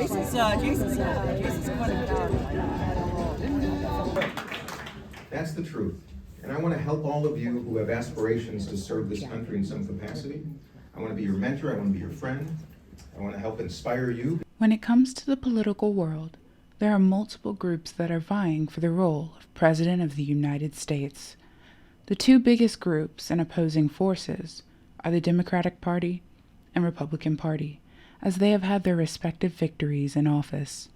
Jason's quite That's the truth. And I want to help all of you who have aspirations to serve this country in some capacity. I want to be your mentor. I want to be your friend. I want to help inspire you. When it comes to the political world, there are multiple groups that are vying for the role of President of the United States. The two biggest groups and opposing forces are the Democratic Party and Republican Party, as they have had their respective victories in office.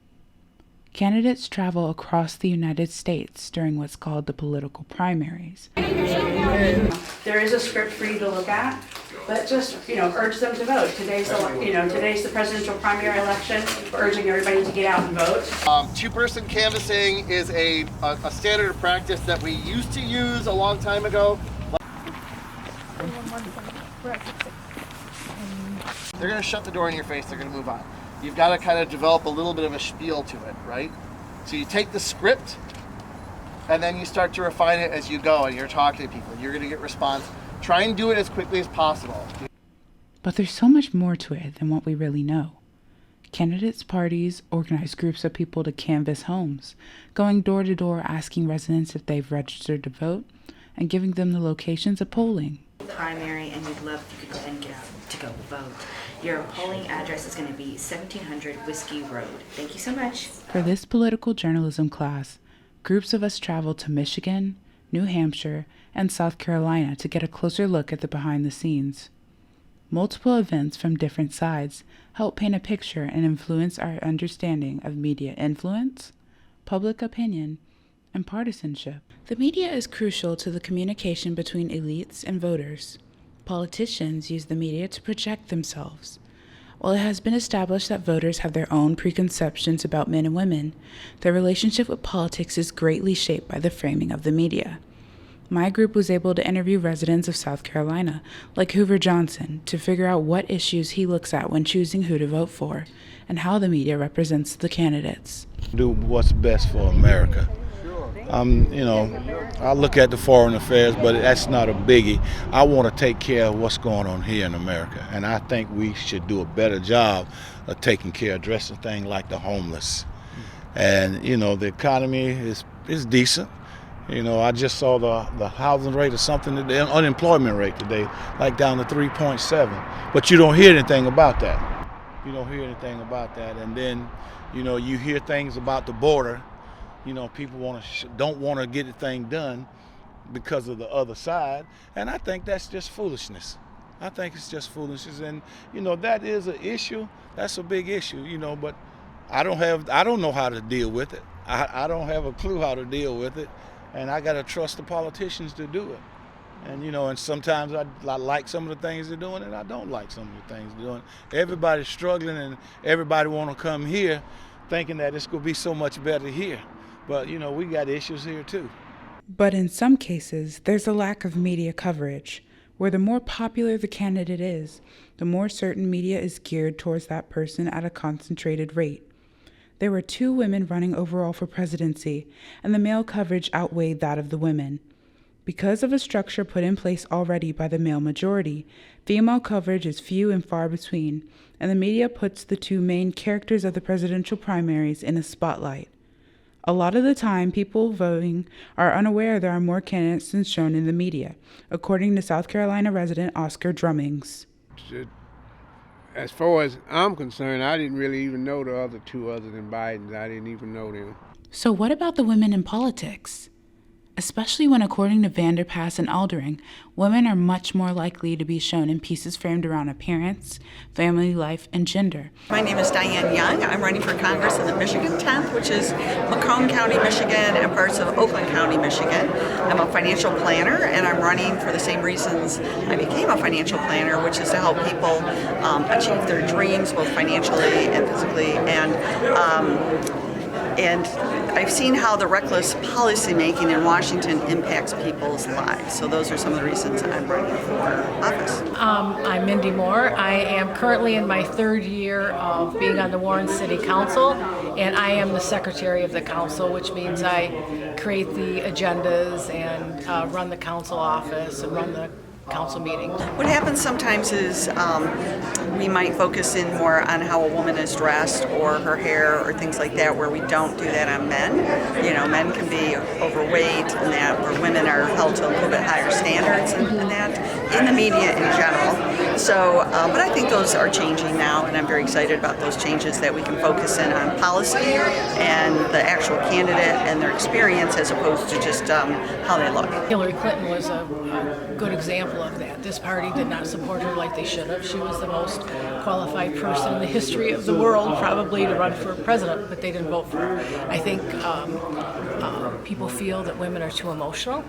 Candidates travel across the United States during what's called the political primaries. There is a script for you to look at, but just, urge them to vote. Today's the presidential primary election. We're urging everybody to get out and vote. Two-person canvassing is a standard of practice that we used to use a long time ago. They're going to shut the door in your face. They're going to move on. You've got to kind of develop a little bit of a spiel to it, right? So you take the script and then you start to refine it as you go, and you're talking to people. You're going to get response. Try and do it as quickly as possible. But there's so much more to it than what we really know. Candidates' parties organize groups of people to canvass homes, going door to door asking residents if they've registered to vote, and giving them the locations of polling. Primary, and we'd love if you could go and get out to go vote. Your polling address is going to be 1700 Whiskey Road. Thank you so much. For this political journalism class, groups of us traveled to Michigan, New Hampshire, and South Carolina to get a closer look at the behind the scenes. Multiple events from different sides help paint a picture and influence our understanding of media influence, public opinion, and partisanship. The media is crucial to the communication between elites and voters. Politicians use the media to project themselves. While it has been established that voters have their own preconceptions about men and women, their relationship with politics is greatly shaped by the framing of the media. My group was able to interview residents of South Carolina, like Hoover Johnson, to figure out what issues he looks at when choosing who to vote for, and how the media represents the candidates. Do what's best for America. I look at the foreign affairs, but that's not a biggie. I want to take care of what's going on here in America, and I think we should do a better job of taking care, addressing things like the homeless. And, the economy is decent. I just saw the housing rate or something, the unemployment rate today, like down to 3.7. But you don't hear anything about that. And then, you hear things about the border. People don't want to get the thing done because of the other side, and I think that's just foolishness. And that is an issue. That's a big issue, but I don't know how to deal with it. I don't have a clue how to deal with it, and I got to trust the politicians to do it. And sometimes I like some of the things they're doing, and I don't like some of the things they're doing. Everybody's struggling, and everybody want to come here thinking that it's going to be so much better here. But, we got issues here too. But in some cases, there's a lack of media coverage, where the more popular the candidate is, the more certain media is geared towards that person at a concentrated rate. There were 2 women running overall for presidency, and the male coverage outweighed that of the women. Because of a structure put in place already by the male majority, female coverage is few and far between, and the media puts the 2 main characters of the presidential primaries in a spotlight. A lot of the time, people voting are unaware there are more candidates than shown in the media, according to South Carolina resident Oscar Drummings. As far as I'm concerned, I didn't really even know the other 2 other than Biden's. I didn't even know them. So what about the women in politics? Especially when, according to Vanderpass and Aldering, women are much more likely to be shown in pieces framed around appearance, family life, and gender. My name is Diane Young. I'm running for Congress in the Michigan 10th, which is Macomb County, Michigan, and parts of Oakland County, Michigan. I'm a financial planner, and I'm running for the same reasons I became a financial planner, which is to help people achieve their dreams, both financially and physically. And I've seen how the reckless policymaking in Washington impacts people's lives. So those are some of the reasons I'm running for office. I'm Mindy Moore. I am currently in my 3rd year of being on the Warren City Council, and I am the secretary of the council, which means I create the agendas and run the council office and run the council meetings. What happens sometimes is we might focus in more on how a woman is dressed or her hair or things like that, where we don't do that on men. You know, men can be overweight and that, where women are held to a little bit higher standards and that in the media in general. So, but I think those are changing now, and I'm very excited about those changes, that we can focus in on policy and the actual candidate and their experience as opposed to just how they look. Hillary Clinton was a good example of that. This party did not support her like they should have. She was the most qualified person in the history of the world probably to run for president, but they didn't vote for her. I think people feel that women are too emotional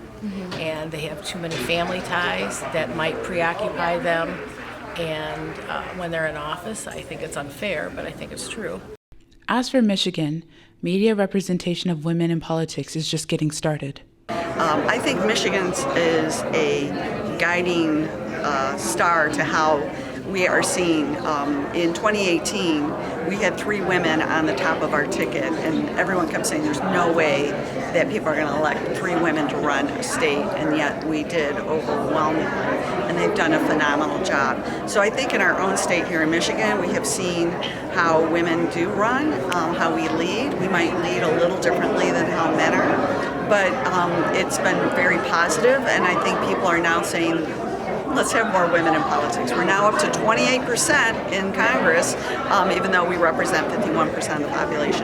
and they have too many family ties that might preoccupy them. And when they're in office, I think it's unfair, but I think it's true. As for Michigan, media representation of women in politics is just getting started. I think Michigan is a guiding star to how we are seeing. In 2018, we had 3 women on the top of our ticket, and everyone kept saying there's no way that people are going to elect 3 women to run a state, and yet we did overwhelmingly, and they've done a phenomenal job. So I think in our own state here in Michigan, we have seen how women do run, how we lead. We might lead a little differently than how men are, but it's been very positive, and I think people are now saying, let's have more women in politics. We're now up to 28% in Congress, even though we represent 51% of the population.